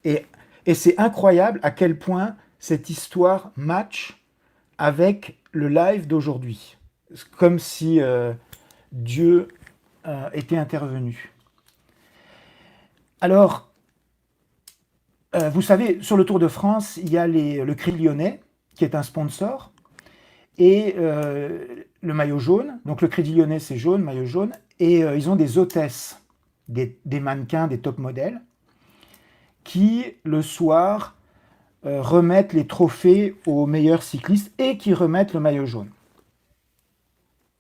Et, et c'est incroyable à quel point cette histoire match avec le live d'aujourd'hui. C'est comme si Dieu était intervenu. Alors, vous savez, sur le Tour de France, il y a le Crédit Lyonnais, qui est un sponsor, et le maillot jaune. Donc le Crédit Lyonnais, c'est jaune, maillot jaune. Et ils ont des hôtesses, des mannequins, des top modèles, qui, le soir, remettent les trophées aux meilleurs cyclistes et qui remettent le maillot jaune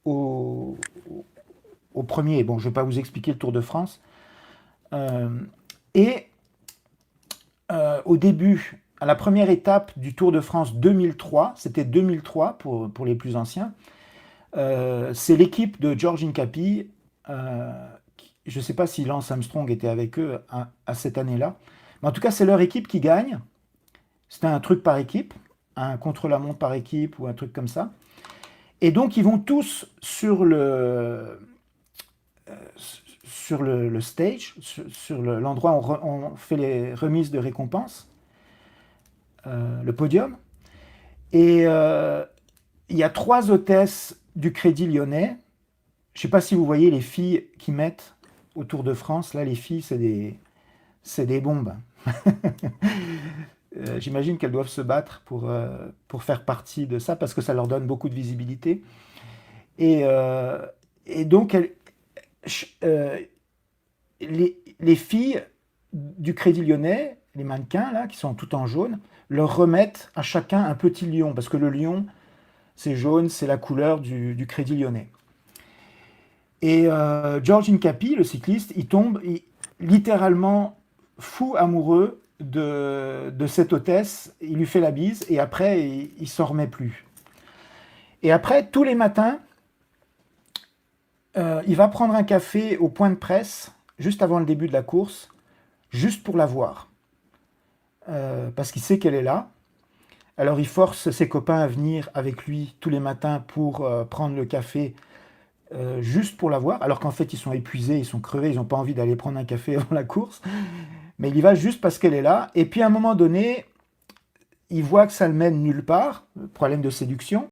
au, au premier. Bon, je ne vais pas vous expliquer le Tour de France. Euh, et au début, à la première étape du Tour de France 2003, c'était 2003 pour les plus anciens, c'est l'équipe de George Hincapie. Je ne sais pas si Lance Armstrong était avec eux à cette année-là. Mais en tout cas, c'est leur équipe qui gagne. C'était un truc par équipe, un contre-la-montre par équipe ou un truc comme ça. Et donc, ils vont tous sur le stage, sur l'endroit où on fait les remises de récompenses, le podium. Et il y a trois hôtesses du Crédit Lyonnais. Je ne sais pas si vous voyez les filles qui mettent au Tour de France. Là, les filles, c'est des bombes. J'imagine qu'elles doivent se battre pour faire partie de ça parce que ça leur donne beaucoup de visibilité. Et, euh, et donc, euh, les filles du Crédit Lyonnais, les mannequins là, qui sont tout en jaune, leur remettent à chacun un petit lion parce que le lion, c'est jaune, c'est la couleur du Crédit Lyonnais. Et George Hincapie, le cycliste, il tombe littéralement fou amoureux de cette hôtesse. Il lui fait la bise et après, il s'en remet plus. Et après, tous les matins, il va prendre un café au point de presse, juste avant le début de la course, juste pour la voir. Parce qu'il sait qu'elle est là. Alors il force ses copains à venir avec lui tous les matins pour prendre le café juste pour la voir, alors qu'en fait ils sont épuisés, ils sont crevés, ils n'ont pas envie d'aller prendre un café avant la course, mais il y va juste parce qu'elle est là, et puis à un moment donné, il voit que ça le mène nulle part, problème de séduction,